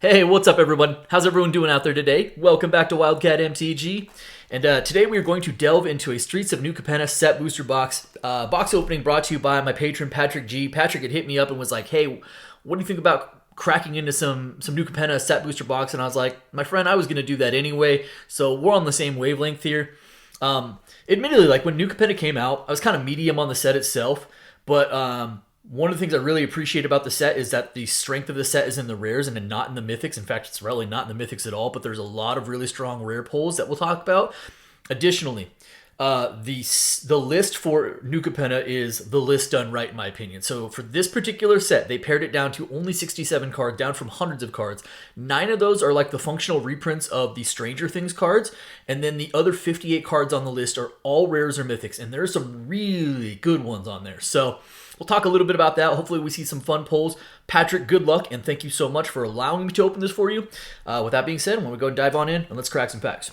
Hey, what's up everyone? How's everyone doing out there today? Welcome back to Wildcat MTG. And today we are going to delve into a Streets of New Capenna set booster box. Box opening brought to you by my patron Patrick G. Patrick had hit me up and was like, hey, what do you think about cracking into some New Capenna set booster box? And I was like, my friend, I was going to do that anyway. So we're on the same wavelength here. Admittedly, like when New Capenna came out, I was kind of medium on the set itself. But one of the things I really appreciate about the set is that the strength of the set is in the rares and not in the mythics. In fact, it's really not in the mythics at all, but there's a lot of really strong rare pulls that we'll talk about. Additionally, the list for New Capenna is the list done right, in my opinion. So for this particular set, they pared it down to only 67 cards, down from hundreds of cards. 9 of those are like the functional reprints of the Stranger Things cards, and then the other 58 cards on the list are all rares or mythics, and there's some really good ones on there. So we'll talk a little bit about that. Hopefully we see some fun pulls. Patrick, good luck, and thank you so much for allowing me to open this for you. With that being said, I'm going to go and dive on in, and let's crack some packs.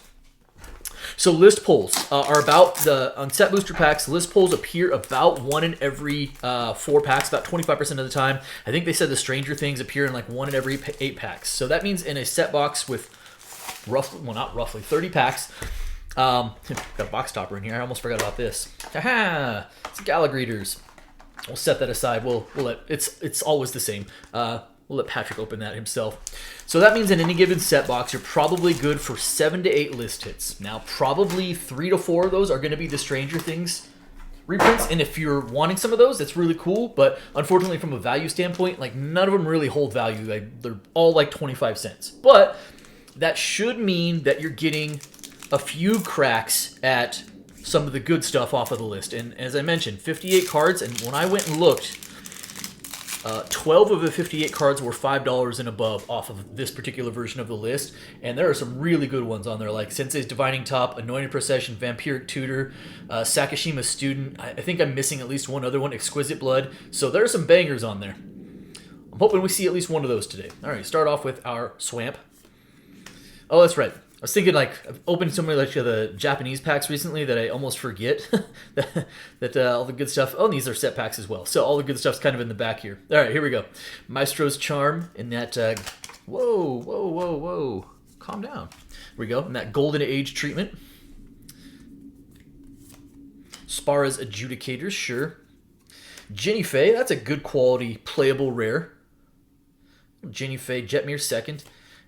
So list pulls are about on set booster packs. List pulls appear about 1 in every 4 packs, about 25% of the time. I think they said the Stranger Things appear in like 1 in every 8 packs. So that means in a set box with roughly, well not roughly, 30 packs. Got a box topper in here. I almost forgot about this. Haha! It's Gallagreeters. We'll set that aside. We'll let it's always the same. We'll let Patrick open that himself. So that means in any given set box, you're probably good for 7 to 8 list hits. Now, probably 3 to 4 of those are going to be the Stranger Things reprints, and if you're wanting some of those, that's really cool. But unfortunately, from a value standpoint, like none of them really hold value. Like, they're all like 25 cents. But that should mean that you're getting a few cracks at some of the good stuff off of the list. And as I mentioned, 58 cards, and when I went and looked, 12 of the 58 cards were $5 and above off of this particular version of the list, and there are some really good ones on there, like Sensei's Divining Top, Anointed Procession, Vampiric Tutor, Sakashima's Student. I think I'm missing at least one other one, Exquisite Blood. So there are some bangers on there. I'm hoping we see at least one of those today. All right, start off with our Swamp. Oh, that's right. I was thinking, like, I've opened so many like the Japanese packs recently that I almost forget that all the good stuff. Oh, and these are set packs as well. So all the good stuff's kind of in the back here. All right, here we go. Maestro's Charm in that. Whoa. Calm down. Here we go. In that Golden Age treatment. Spara's Adjudicators, sure. Jenny Faye, that's a good quality playable rare. Jenny Faye, Jetmir second.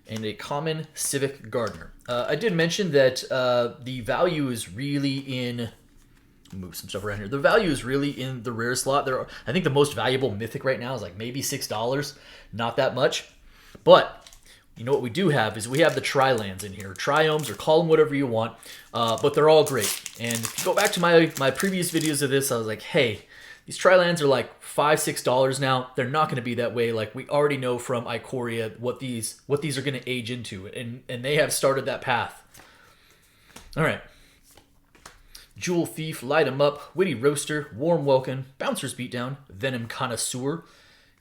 And a common Civic Gardener. I did mention that the value is really in... Move some stuff around here. The value is really in the rare slot. I think the most valuable Mythic right now is like maybe $6. Not that much. But you know what we do have is we have the Tri-Lands in here. Triomes, or call them whatever you want. But they're all great. And if you go back to my previous videos of this, I was like, hey, these Tri-Lands are like $5, $6 now. They're not going to be that way. Like we already know from Ikoria what these are going to age into, and they have started that path. All right. Jewel Thief, Light 'em Up, Witty Roaster, Warm Welcome, Bouncer's Beatdown, Venom Connoisseur,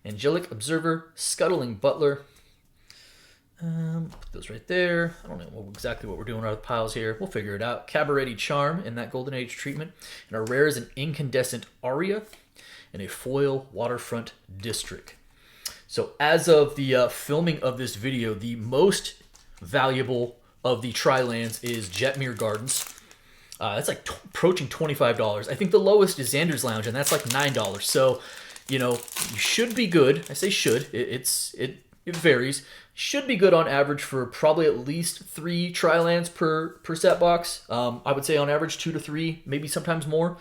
Angelic Observer, Scuttling Butler. Put those right there. I don't know exactly what we're doing with our piles here. We'll figure it out. Cabaret Charm in that Golden Age treatment. And our rare is an Incandescent Aria and a Foil Waterfront District. So as of the filming of this video, the most valuable of the Tri-Lands is Jetmir Gardens. That's like approaching $25. I think the lowest is Xander's Lounge, and that's like $9. So, you know, you should be good. I say should. It varies. Should be good on average for probably at least 3 Tri-Lands per set box. I would say on average 2 to 3, maybe sometimes more.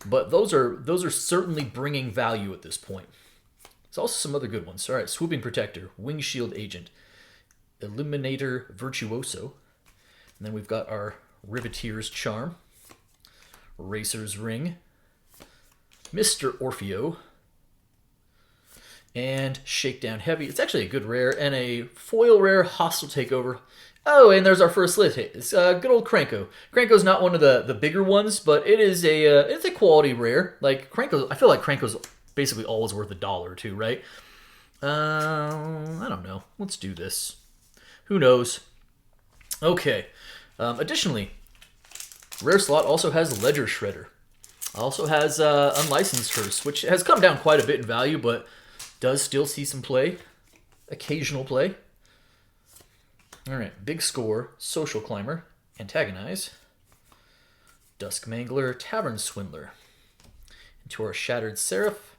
But those are certainly bringing value at this point. There's also some other good ones. All right, Swooping Protector, Wingshield Agent, Illuminator Virtuoso. And then we've got our Riveteer's Charm, Racer's Ring, Mr. Orfeo, and Shakedown Heavy. It's actually a good rare, and a foil rare, Hostile Takeover. Oh, and there's our first list hit. It's good old Krenko. Krenko's not one of the bigger ones, but it is it's a quality rare. Like Krenko, I feel like Krenko's basically always worth $1 too, right? I don't know. Let's do this. Who knows? Okay. Additionally, rare slot also has Ledger Shredder. Also has Unlicensed Hearse, which has come down quite a bit in value, but does still see some play. occasional play. All right, Big Score, Social Climber, Antagonize, Dusk Mangler, Tavern Swindler. Into our Shattered Seraph,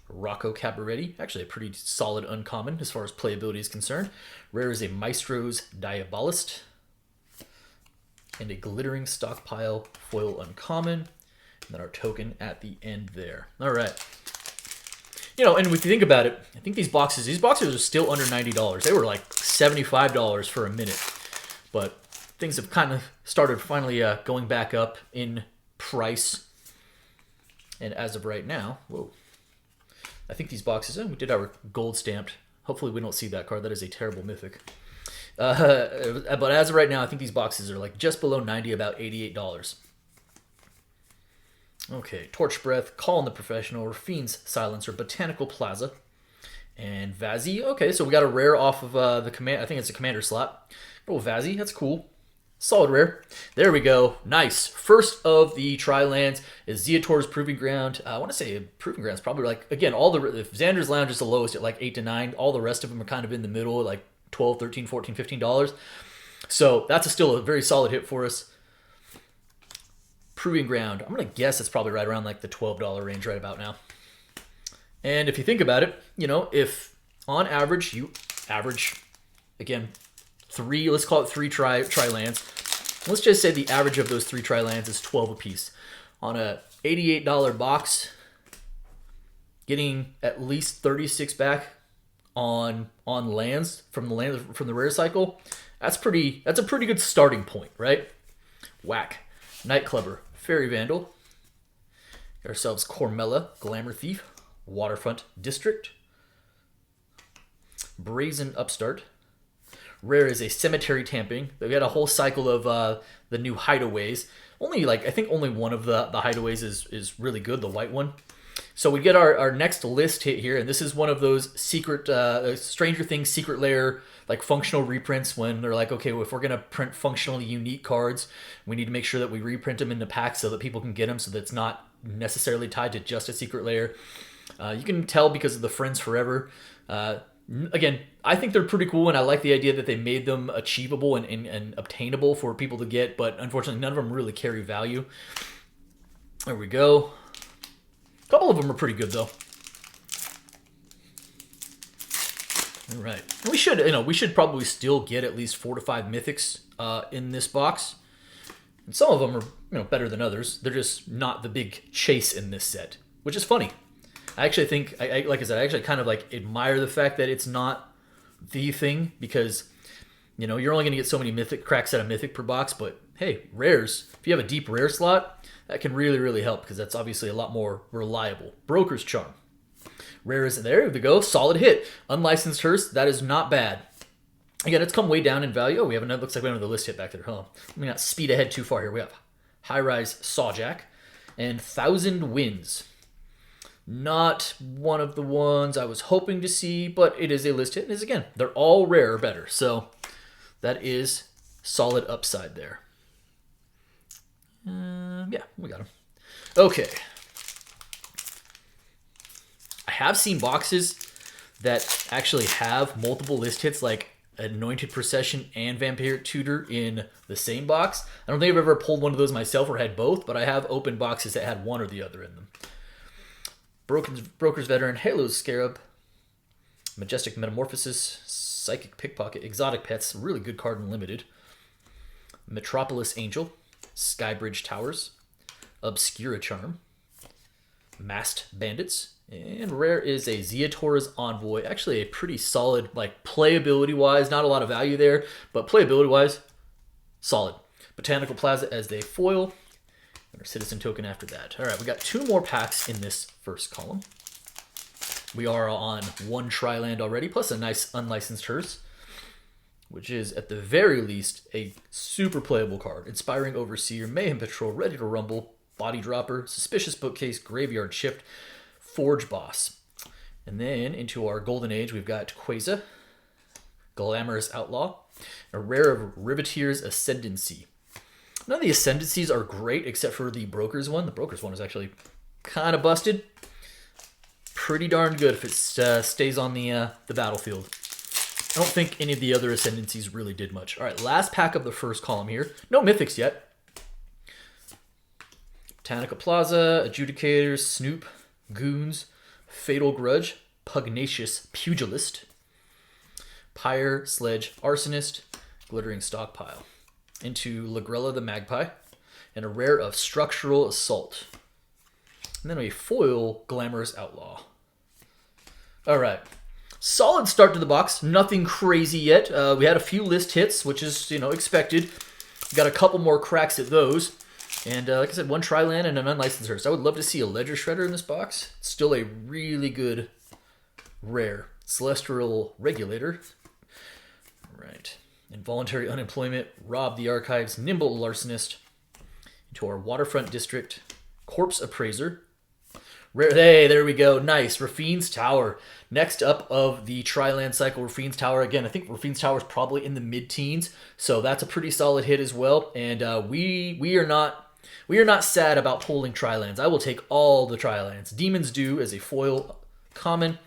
Rocco Cabaretti, actually a pretty solid uncommon as far as playability is concerned. Rare is a Maestro's Diabolist, and a Glittering Stockpile foil uncommon. And then our token at the end there. All right. You know, and if you think about it, I think these boxes are still under $90. They were like $75 for a minute. But things have kind of started finally going back up in price. And as of right now, whoa. I think these boxes, we did our gold stamped. Hopefully we don't see that card. That is a terrible mythic. But as of right now, I think these boxes are like just below 90, about $88. Okay, Torch Breath, Call on the Professional, Fiend's Silencer, Botanical Plaza, and Vazzy. Okay, so we got a rare off of the command. I think it's a commander slot. Oh, Vazzy, that's cool. Solid rare. There we go. Nice. First of the Tri-Lands is Zeator's Proving Ground. I want to say Proving Ground's probably like, again, if Xander's Lounge is the lowest at like 8 to 9, all the rest of them are kind of in the middle, like 12, 13, 14, $15. So that's still a very solid hit for us. Proving Ground, I'm going to guess it's probably right around like the $12 range right about now. And if you think about it, you know, if on average you average, again, let's call it three tri-lands. Let's just say the average of those three tri-lands is 12 apiece. On a $88 box, getting at least 36 back on lands from the rare cycle, that's a pretty good starting point, right? Whack. Nightclubber, Fairy Vandal. Get ourselves Cormella, Glamour Thief, Waterfront District, Brazen Upstart. Rare is a Cemetery Tamping. We got a whole cycle of the new hideaways. I think only one of the hideaways is really good, the white one. So we get our next list hit here, and this is one of those secret Stranger Things secret lair like functional reprints when they're like, okay, well, if we're gonna print functionally unique cards, we need to make sure that we reprint them into packs so that people can get them, so that it's not necessarily tied to just a secret lair. You can tell because of the Friends Forever. Again, I think they're pretty cool, and I like the idea that they made them achievable and obtainable for people to get, but unfortunately none of them really carry value. There we go. A couple of them are pretty good though. All right, and we should probably still get at least 4 to 5 mythics in this box. And some of them are better than others. They're just not the big chase in this set, which is funny. I actually think, like I said, I actually kind of like admire the fact that it's not the thing, because you're only going to get so many mythic cracks out of mythic per box. But hey, rares, if you have a deep rare slot, that can really, really help, because that's obviously a lot more reliable. Broker's Charm. Rare is there we go. Solid hit. Unlicensed Hearse, that is not bad. Again, it's come way down in value. Oh, we have another, looks like we have another list hit back there. Huh? Let me not speed ahead too far here. We have High Rise Sawjack and 1,000 Winds. Not one of the ones I was hoping to see, but it is a list hit. And again, they're all rare or better. So that is solid upside there. Yeah, we got them. Okay. I have seen boxes that actually have multiple list hits, like Anointed Procession and Vampiric Tutor in the same box. I don't think I've ever pulled one of those myself or had both, but I have opened boxes that had one or the other in them. Broker's Veteran, Halo's Scarab, Majestic Metamorphosis, Psychic Pickpocket, Exotic Pets, really good card in limited. Metropolis Angel, Skybridge Towers, Obscura Charm, Masked Bandits, and rare is a Zeator's Envoy. Actually a pretty solid, like playability-wise, not a lot of value there, but playability-wise, solid. Botanical Plaza as the foil, and our Citizen Token after that. All right, we got 2 more packs in this first column. We are on 1 Tri-Land already, plus a nice Unlicensed Hearse, which is at the very least a super playable card. Inspiring Overseer, Mayhem Patrol, Ready to Rumble, Body Dropper, Suspicious Bookcase, Graveyard Shift, Forge Boss. And then into our Golden Age, we've got Quasar, Glamorous Outlaw, a rare of Riveteer's Ascendancy. None of the Ascendancies are great except for the Broker's one. The Broker's one is actually kind of busted. Pretty darn good if it stays on the battlefield. I don't think any of the other Ascendancies really did much. All right, last pack of the first column here. No Mythics yet. Botanica Plaza, Adjudicators, Snoop, Goons, Fatal Grudge, Pugnacious Pugilist, Pyre, Sledge, Arsonist, Glittering Stockpile. Into Lagrella the Magpie, and a rare of Structural Assault. And then a foil Glamorous Outlaw. All right. Solid start to the box. Nothing crazy yet. We had a few list hits, which is, expected. Got a couple more cracks at those. And like I said, one Tri-Land and an Unlicensed Hearse. I would love to see a Ledger Shredder in this box. It's still a really good rare. Celestial Regulator. Right. Involuntary Unemployment. Rob the Archives. Nimble Larcenist. Into our Waterfront District. Corpse Appraiser. Rare. Hey, there we go. Nice. Rafine's Tower. Next up of the Tri-Land cycle, Rafine's Tower. Again, I think Rafine's Tower is probably in the mid-teens, so that's a pretty solid hit as well. And we are not sad about pulling Tri-Lands. I will take all the Tri-Lands. Demon's Due as a foil common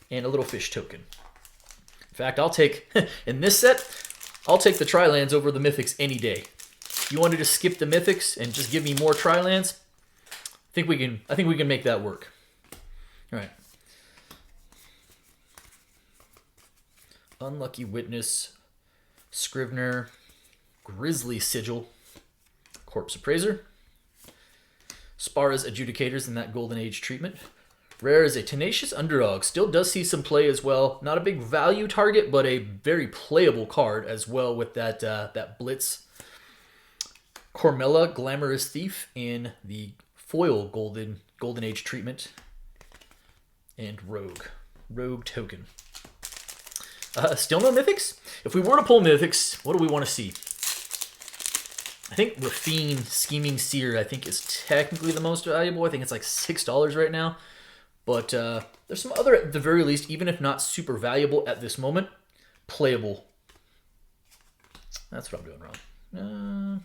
and a little fish token. In fact, I'll take in this set, I'll take the Tri-Lands over the Mythics any day. If you wanted to skip the Mythics and just give me more Tri-Lands, I think we can make that work. All right. Unlucky Witness, Scrivener, Grisly Sigil, Corpse Appraiser, Spara's Adjudicators in that Golden Age treatment. Rare is a Tenacious Underdog. Still does see some play as well. Not a big value target, but a very playable card as well with that Blitz. Cormella, Glamorous Thief in the foil Golden Age treatment. And Rogue token. Still no Mythics? If we were to pull Mythics, what do we want to see? I think Rafine Scheming Seer, I think, is technically the most valuable. I think it's like $6 right now. But there's some other, at the very least, even if not super valuable at this moment, playable. That's what I'm doing wrong.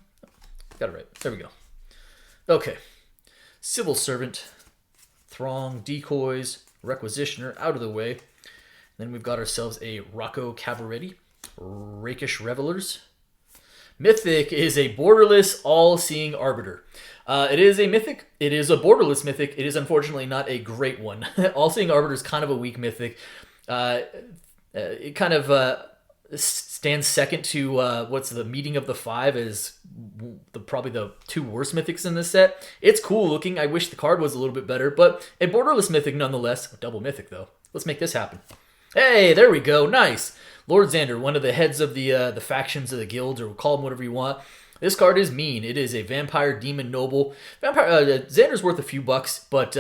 Got it right. There we go. Okay. Civil Servant, Throng, Decoys, Requisitioner, out of the way. Then we've got ourselves a Rocco Cabaretti, Rakish Revelers. Mythic is a Borderless All-Seeing Arbiter. It is a Mythic. It is a Borderless Mythic. It is unfortunately not a great one. All-Seeing Arbiter is kind of a weak Mythic. It kind of stands second to what's the Meeting of the Five as probably the two worst Mythics in this set. It's cool looking. I wish the card was a little bit better, but a Borderless Mythic nonetheless. A double Mythic though. Let's make this happen. Hey, there we go. Nice. Lord Xander, one of the heads of the factions of the guilds, or call them whatever you want. This card is mean. It is a Vampire Demon Noble. Xander's worth a few bucks, but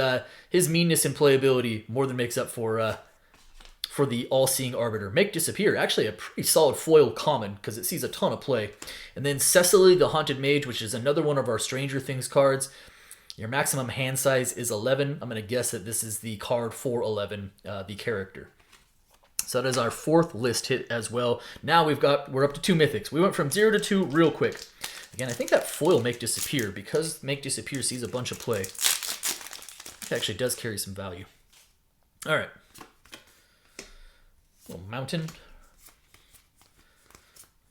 his meanness and playability more than makes up for the All-Seeing Arbiter. Make Disappear. Actually, a pretty solid foil common because it sees a ton of play. And then Cecily, the Haunted Mage, which is another one of our Stranger Things cards. Your maximum hand size is 11. I'm going to guess that this is the card for 11, the character. So that is our fourth list hit as well. Now we're up to 2 Mythics. We went from 0 to 2 real quick. Again, I think that foil Make Disappear, because Make Disappear sees a bunch of play, it actually does carry some value. All right. Little Mountain.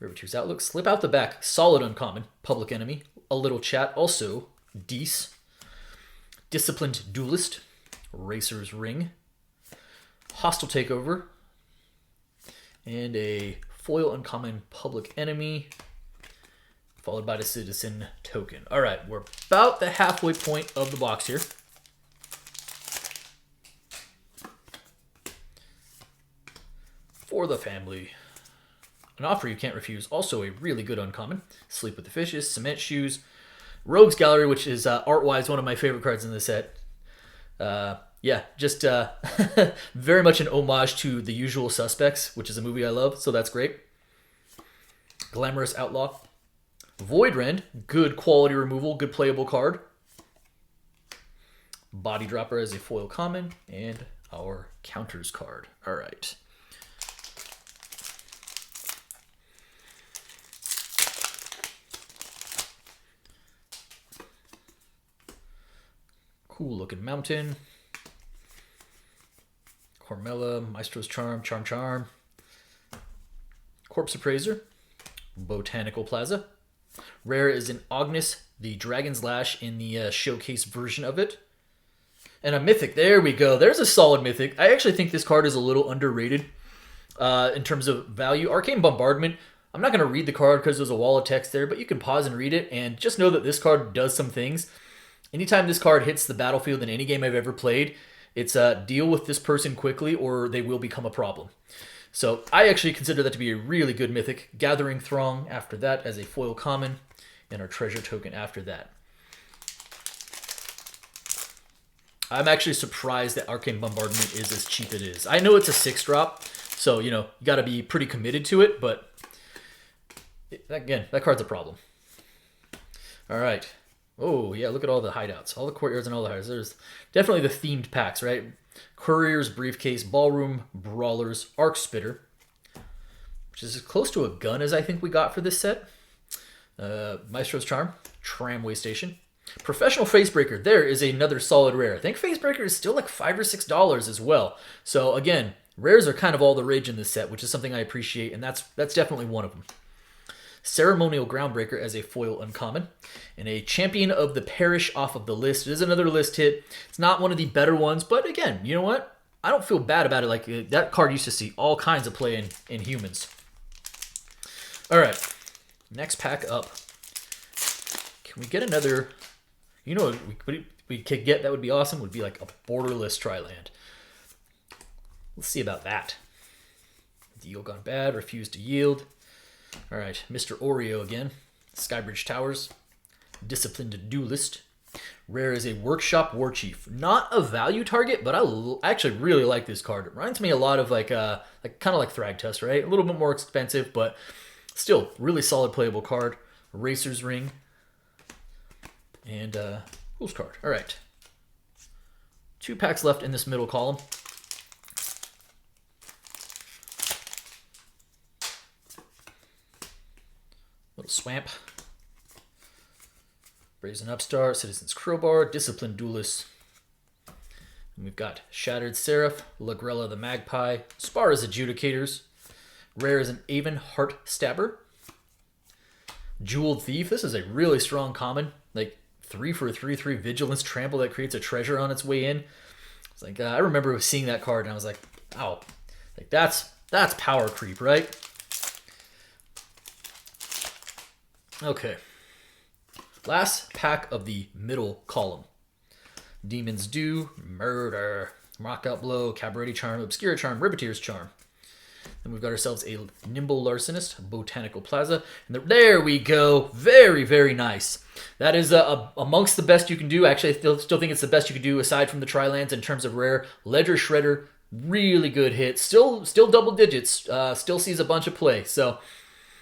River 2's Outlook. Slip Out the Back. Solid uncommon. Public Enemy. A Little Chat. Also, Deece. Disciplined Duelist. Racer's Ring. Hostile Takeover. And a foil uncommon Public Enemy, followed by the Citizen token. All right, we're about the halfway point of the box here. For the family, an offer you can't refuse. Also a really good uncommon. Sleep with the Fishes, Cement Shoes, Rogues Gallery, which is art-wise one of my favorite cards in the set. Yeah, just very much an homage to The Usual Suspects, which is a movie I love, so that's great. Glamorous Outlaw. Void Rend, good quality removal, good playable card. Body Dropper as a foil common, and our counters card. All right. Cool looking Mountain. Cormella, Maestro's Charm, Charm. Corpse Appraiser, Botanical Plaza. Rare is an Ognis, the Dragon's Lash in the showcase version of it. And a Mythic. There we go. There's a solid Mythic. I actually think this card is a little underrated in terms of value. Arcane Bombardment. I'm not going to read the card because there's a wall of text there, but you can pause and read it, and just know that this card does some things. Anytime this card hits the battlefield in any game I've ever played, it's deal with this person quickly or they will become a problem. So I actually consider that to be a really good Mythic. Gathering Throng after that as a foil common, and our treasure token after that. I'm actually surprised that Arcane Bombardment is as cheap as it is. I know it's a 6-drop, so, you know, you got to be pretty committed to it, but again, that card's a problem. All right. Oh, yeah, look at all the hideouts. All the courtyards and all the hideouts. There's definitely the themed packs, right? Courier's Briefcase, Ballroom, Brawlers, Arc Spitter, which is as close to a gun as I think we got for this set. Maestro's Charm, Tramway Station. Professional Facebreaker. There is another solid rare. I think Facebreaker is still like $5 or $6 as well. So again, rares are kind of all the rage in this set, which is something I appreciate, and that's definitely one of them. Ceremonial Groundbreaker as a foil uncommon, and a Champion of the Parish off of the list. It is another list hit. It's not one of the better ones, but again, you know what? I don't feel bad about it. Like, that card used to see all kinds of play in humans. All right, next pack up. Can we get another? You know what we could get that would be awesome? Would be like a Borderless Tri-Land. Let's see about that. Deal gone bad. Refused to yield. All right, Mr. Oreo again. Skybridge Towers. Disciplined Duelist. Rare is a Workshop Warchief. Not a value target, but I actually really like this card. It reminds me a lot of like kind of like Thragtusk, right? A little bit more expensive, but still really solid playable card. Racer's Ring. And Fool's Card. All right. 2 packs left in this middle column. Little Swamp. Brazen Upstart, Citizen's Crowbar, Disciplined Duelist. And we've got Shattered Seraph, Lagrella the Magpie, Spara's Adjudicators. Rare is an Aven Heart Stabber. Jeweled Thief. This is a really strong common. Like 3 for a 3/3 Vigilance Trample that creates a treasure on its way in. It's like I remember seeing that card and I was like, "Wow, like that's power creep, right?" Okay. Last pack of the middle column. Demon's Due, Murder, Knockout Blow, Cabaret Charm, Obscura Charm, Riveteer's Charm. Then we've got ourselves a Nimble Larcenist, Botanical Plaza. And there we go. Very, very nice. That is amongst the best you can do. Actually, I still think it's the best you can do aside from the Tri-Lands in terms of rare. Ledger Shredder, really good hit. Still double digits. Still sees a bunch of play. So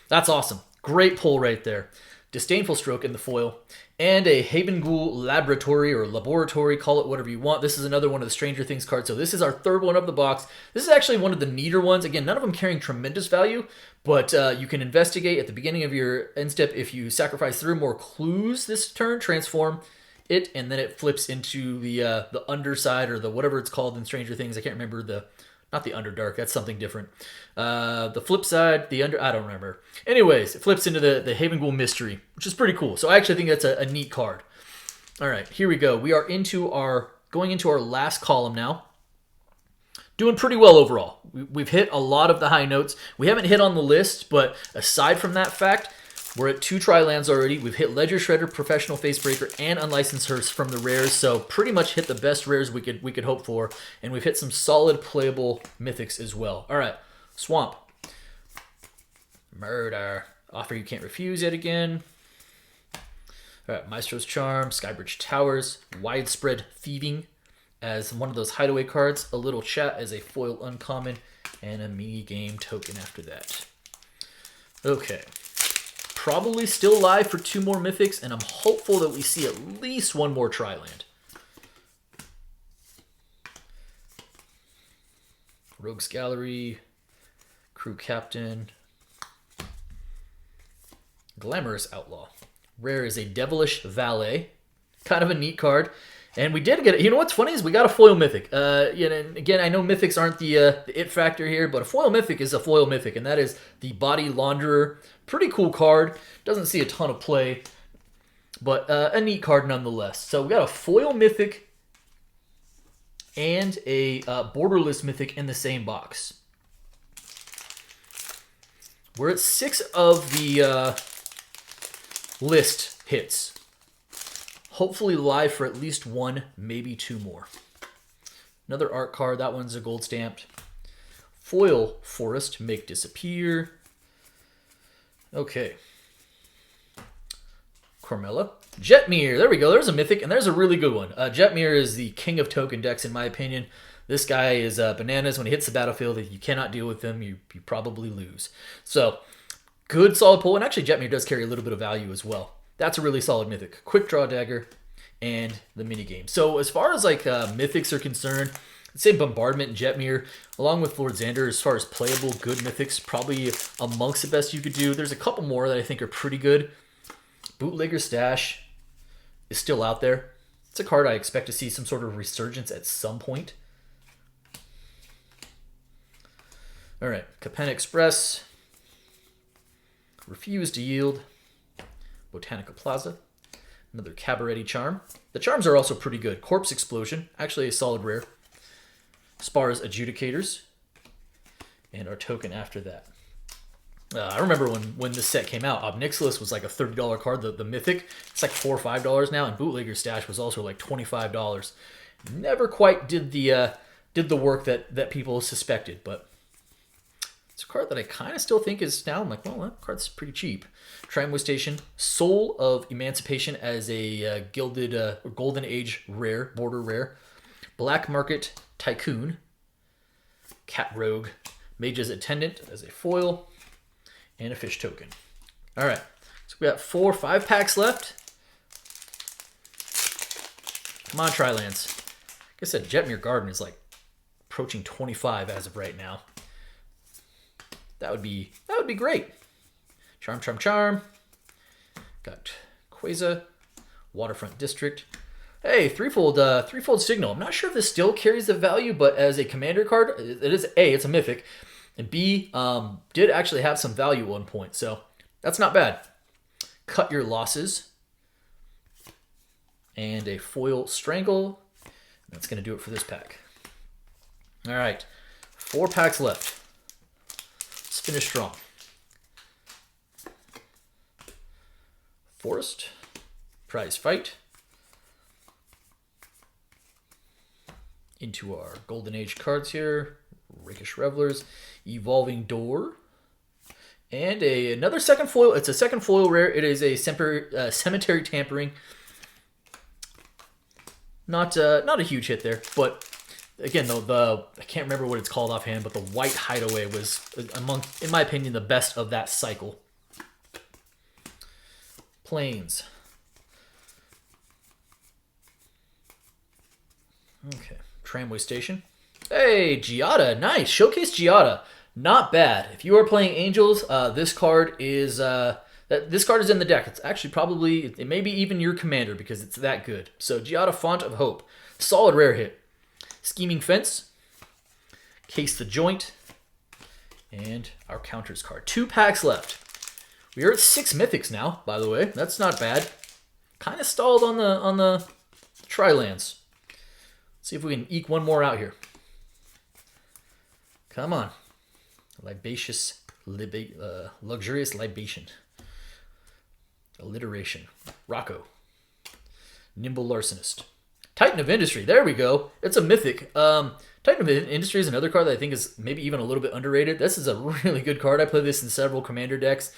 that's awesome. Great pull right there. Disdainful Stroke in the foil, and a Haven Ghoul Laboratory, call it whatever you want. This is another one of the Stranger Things cards, so this is our third one of the box. This is actually one of the neater ones. Again, none of them carrying tremendous value, but you can investigate at the beginning of your end step. If you sacrifice 3 more clues this turn, transform it, and then it flips into the underside, or the whatever it's called in Stranger Things. I can't remember not the Underdark, that's something different. The flip side, I don't remember. Anyways, it flips into the Haven Ghoul Mystery, which is pretty cool. So I actually think that's a neat card. All right, here we go. We are going into our last column now. Doing pretty well overall. We've hit a lot of the high notes. We haven't hit on the list, but aside from that fact, we're at 2 Tri-Lands already. We've hit Ledger Shredder, Professional Facebreaker, and Unlicensed Hearse from the rares. So pretty much hit the best rares we could hope for. And we've hit some solid playable Mythics as well. All right, Swamp. Murder. Offer You Can't Refuse yet again. All right, Maestro's Charm, Skybridge Towers, Widespread Thieving as one of those hideaway cards. A Little Chat as a foil uncommon, and a mini game token after that. Okay. Probably still live for 2 more Mythics, and I'm hopeful that we see at least 1 more Tri-Land. Rogues Gallery, Crew Captain, Glamorous Outlaw. Rare is a Devilish Valet, kind of a neat card, And we did get it. You know what's funny is we got a foil mythic. And again, I know mythics aren't the it factor here, but a foil mythic is a foil mythic, and that is the Body Launderer. Pretty cool card. Doesn't see a ton of play, but a neat card nonetheless. So we got a foil mythic and a borderless mythic in the same box. We're at 6 of the list hits. Hopefully live for at least 1, maybe 2 more. Another art card. That one's a gold stamped. Foil Forest, make disappear. Okay. Cormella. Jetmir. There we go. There's a mythic, and there's a really good one. Jetmir is the king of token decks, in my opinion. This guy is bananas. When he hits the battlefield, if you cannot deal with him, you probably lose. So, good solid pull. And actually, Jetmir does carry a little bit of value as well. That's a really solid mythic. Quick Draw Dagger and the minigame. So, as far as like mythics are concerned, I'd say Bombardment and Jetmir, along with Lord Xander, as far as playable good mythics, probably amongst the best you could do. There's a couple more that I think are pretty good. Bootlegger Stash is still out there. It's a card I expect to see some sort of resurgence at some point. All right, Capenna Express, Refuse to Yield, Botanica Plaza, another Cabaret Charm. The charms are also pretty good. Corpse Explosion, actually a solid rare. Spar's Adjudicators, and our token after that. I remember when this set came out, Obnixilis was like a $30 card, the Mythic. It's like $4 or $5 now, and Bootlegger Stash was also like $25. Never quite did the work that people suspected, but it's a card that I kind of still think is now. I'm like, well, that card's pretty cheap. Tramway Station, Soul of Emancipation as a gilded or Golden Age rare, border rare. Black Market Tycoon, Cat Rogue, Mage's Attendant as a foil, and a fish token. All right, so we got 4 5-packs left. Come on, Tri-Lands. Like I said, Jetmir Garden is like approaching 25 as of right now. That would be great. Charm, Charm, Charm. Got Quasar, Waterfront District. Hey, threefold Signal. I'm not sure if this still carries the value, but as a commander card, it is A, it's a mythic, and B, did actually have some value at one point, so that's not bad. Cut Your Losses, and a foil Strangle. That's going to do it for this pack. All right, 4 packs left. Let's finish strong. Forest, Prize Fight. Into our Golden Age cards here. Rakish Revelers, Evolving Door, and another second foil. It's a second foil rare. It is a Cemetery Tampering. Not a huge hit there, but again, though I can't remember what it's called offhand, but the White Hideaway was among, in my opinion, the best of that cycle. Plains. Okay. Tramway Station. Hey, Giada. Nice. Showcase Giada. Not bad. If you are playing Angels, this card is this card is in the deck. It's actually probably, it may be even your commander because it's that good. So Giada, Font of Hope. Solid rare hit. Scheming Fence. Case the Joint. And our counters card. 2 packs left. We are at 6 mythics now, by the way. That's not bad. Kind of stalled on the Tri-Lands. See if we can eke one more out here. Come on. Luxurious Libation. Alliteration. Rocco. Nimble Larcenist. Titan of Industry. There we go. It's a mythic. Titan of Industry is another card that I think is maybe even a little bit underrated. This is a really good card. I play this in several commander decks.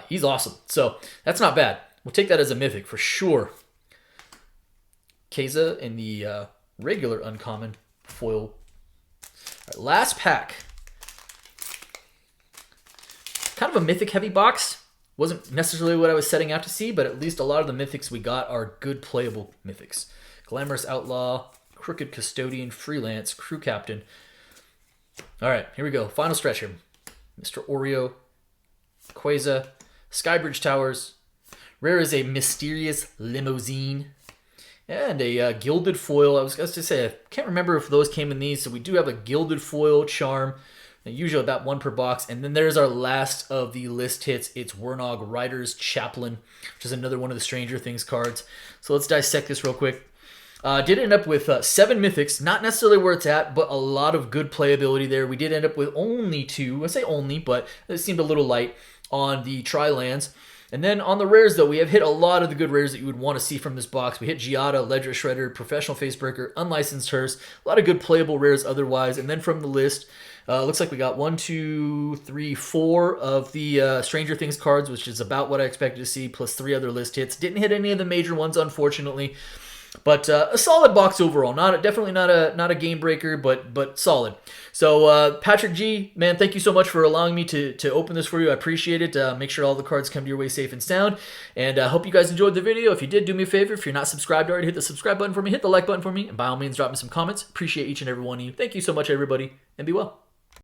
He's awesome. So that's not bad. We'll take that as a mythic for sure. Keza in the regular uncommon foil. All right, last pack. Kind of a mythic heavy box. Wasn't necessarily what I was setting out to see, but at least a lot of the mythics we got are good playable mythics. Glamorous Outlaw, Crooked Custodian, Freelance, Crew Captain. All right, here we go. Final stretch here. Mr. Oreo, Quasar, Skybridge Towers. Rare is a Mysterious Limousine. And a gilded foil. I was going to say, I can't remember if those came in these. So we do have a gilded foil charm. Usually about one per box. And then there's our last of the list hits. It's Wernog Rider's Chaplain, which is another one of the Stranger Things cards. So let's dissect this real quick. Did end up with 7 Mythics. Not necessarily where it's at, but a lot of good playability there. We did end up with only 2. I say only, but it seemed a little light on the Tri-Lands. And then on the rares, though, we have hit a lot of the good rares that you would want to see from this box. We hit Giada, Ledger Shredder, Professional Facebreaker, Unlicensed Hearse, a lot of good playable rares otherwise. And then from the list, looks like we got 1, 2, 3, 4 of the Stranger Things cards, which is about what I expected to see, plus 3 other list hits. Didn't hit any of the major ones, unfortunately. But a solid box overall. Definitely not a game breaker, but solid. So Patrick G, man, thank you so much for allowing me to open this for you. I appreciate it. Make sure all the cards come to your way safe and sound. And I hope you guys enjoyed the video. If you did, do me a favor. If you're not subscribed already, hit the subscribe button for me. Hit the like button for me. And by all means, drop me some comments. Appreciate each and every one of you. Thank you so much, everybody. And be well.